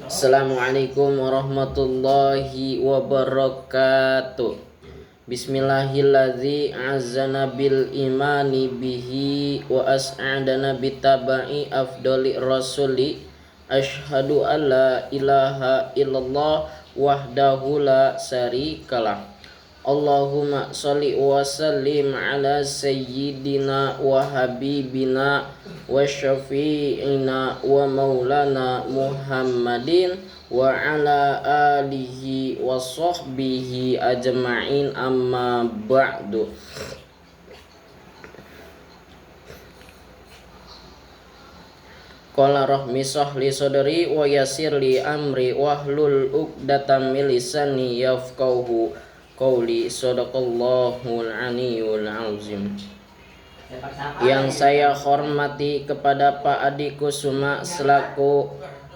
Assalamualaikum warahmatullahi wabarakatuh. Bismillahilladzi azana bil imani bihi wa as'adana bitabai afdali rasuli. Ashhadu an la ilaha illallah wahdahu la syarikalah. Allahumma sholli wa sallim ala sayyidina wa habibina wa syafi'ina wa maulana Muhammadin wa ala alihi wa sahbihi ajma'in, amma ba'du. Qala rahmi sahli sadri wa yassir li amri wahlul 'uqdatam min lisani yafqahu qauli. Shadaqallahul aliyyul azim. Yang saya hormati kepada Pak Adi Kusuma selaku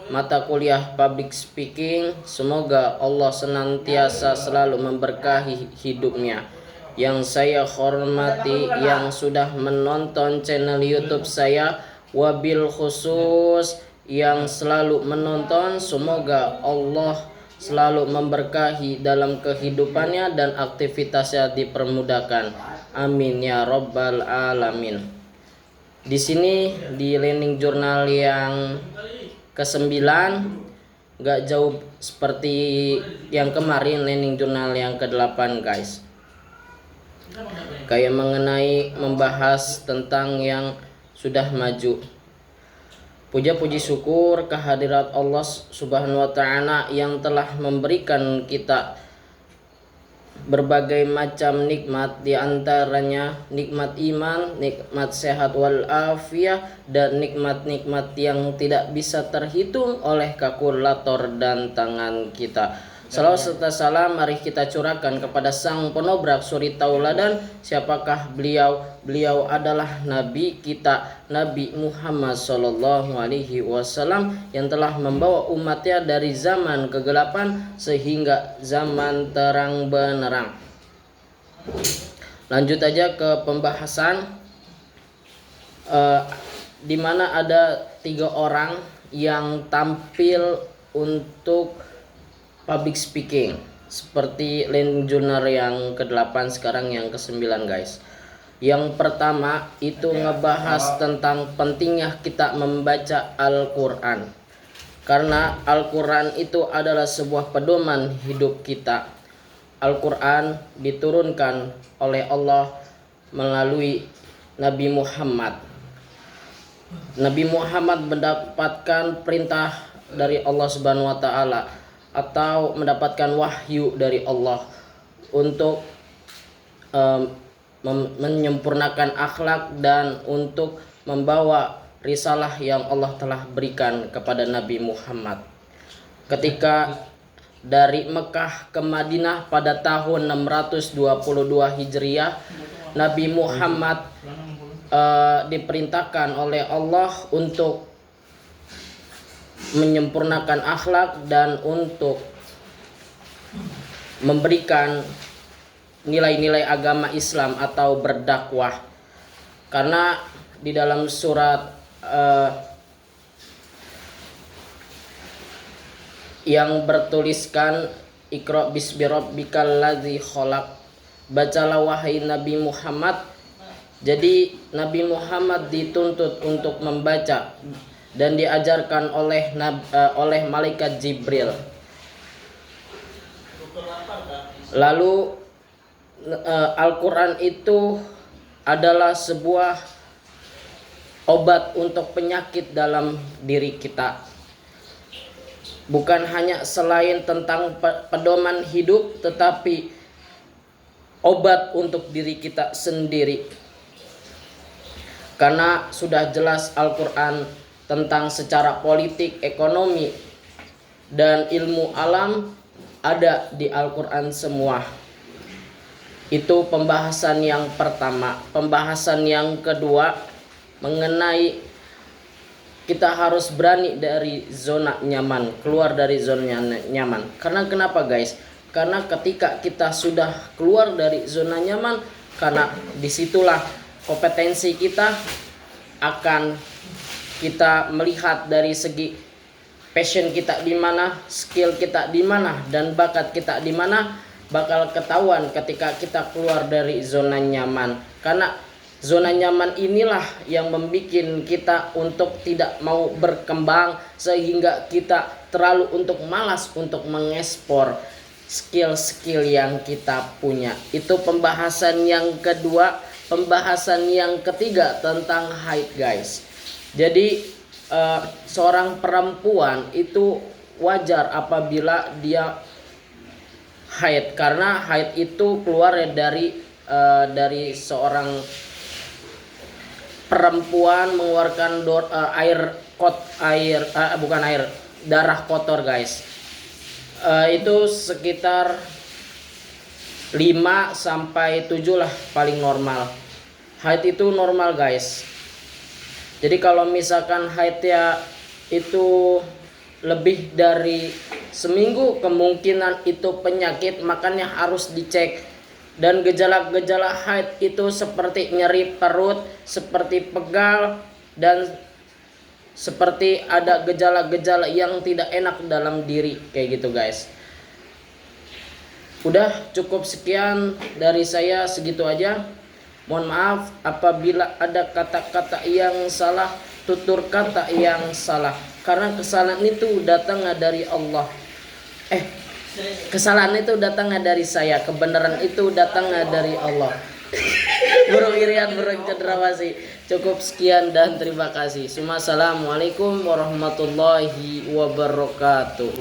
mata kuliah public speaking, semoga Allah senantiasa selalu memberkahi hidupnya. Yang saya hormati yang sudah menonton channel YouTube saya, wabil khusus yang selalu menonton, semoga Allah selalu memberkahi dalam kehidupannya dan aktivitasnya dipermudahkan. Amin ya rabbal alamin. Di sini di Learning Journal yang ke-9, gak jauh seperti yang kemarin Learning Journal yang ke-8 guys. Kayak mengenai membahas tentang yang sudah maju. Puja puji syukur kehadirat Allah Subhanahu wa taala yang telah memberikan kita berbagai macam nikmat, di antaranya nikmat iman, nikmat sehat wal afiyah, dan nikmat-nikmat yang tidak bisa terhitung oleh kalkulator dan tangan kita. Salawat serta salam mari kita curahkan kepada sang penobrak suri tauladan. Siapakah beliau? Beliau adalah Nabi kita, Nabi Muhammad sallallahu alaihi wasallam, yang telah membawa umatnya dari zaman kegelapan sehingga zaman terang benderang. Lanjut aja ke pembahasan, di mana ada 3 orang yang tampil untuk public speaking seperti Learning Journal yang ke-8, sekarang yang ke-9 guys. Yang pertama itu ngebahas tentang pentingnya kita membaca Al-Quran, karena Al-Quran itu adalah sebuah pedoman hidup kita. Al-Quran diturunkan oleh Allah melalui Nabi Muhammad. Nabi Muhammad mendapatkan perintah dari Allah Subhanahu wa taala atau mendapatkan wahyu dari Allah untuk menyempurnakan akhlak dan untuk membawa risalah yang Allah telah berikan kepada Nabi Muhammad. Ketika dari Mekah ke Madinah pada tahun 622 Hijriah, Nabi Muhammad diperintahkan oleh Allah untuk menyempurnakan akhlak dan untuk memberikan nilai-nilai agama Islam atau berdakwah. Karena di dalam surat yang bertuliskan Iqra bismi rabbikal ladzi khalaq, bacalah wahai Nabi Muhammad. Jadi Nabi Muhammad dituntut untuk membaca dan diajarkan oleh malaikat Jibril. Lalu Al-Quran itu adalah sebuah obat untuk penyakit dalam diri kita. Bukan hanya selain tentang pedoman hidup, tetapi obat untuk diri kita sendiri. Karena sudah jelas Al-Quran tentang secara politik, ekonomi, dan ilmu alam ada di Al-Quran semua. Itu pembahasan yang pertama. Pembahasan yang kedua mengenai kita harus berani dari zona nyaman, keluar dari zona nyaman. Karena kenapa guys? Karena ketika kita sudah keluar dari zona nyaman, karena disitulah kompetensi kita akan kita melihat dari segi passion kita di mana, skill kita di mana, dan bakat kita di mana, bakal ketahuan ketika kita keluar dari zona nyaman. Karena zona nyaman inilah yang membuat kita untuk tidak mau berkembang, sehingga kita terlalu untuk malas untuk mengekspor skill-skill yang kita punya. Itu pembahasan yang kedua. Pembahasan yang ketiga tentang haid, guys. Jadi seorang perempuan itu wajar apabila dia haid, karena haid itu keluar dari seorang perempuan mengeluarkan darah kotor, guys. Itu sekitar 5 sampai 7 lah paling normal. Haid itu normal, guys. Jadi kalau misalkan haidnya itu lebih dari seminggu, kemungkinan itu penyakit, makanya harus dicek. Dan gejala-gejala haid itu seperti nyeri perut, seperti pegal, dan seperti ada gejala-gejala yang tidak enak dalam diri, kayak gitu, guys. Udah cukup sekian dari saya, segitu aja. Mohon maaf apabila ada kata-kata yang salah, tutur kata yang salah, karena kesalahan itu datang dari Allah. Kesalahan itu datang dari saya, kebenaran itu datang dari Allah. Burung Irian, burung cendrawasih. Cukup sekian dan terima kasih. Assalamualaikum warahmatullahi wabarakatuh.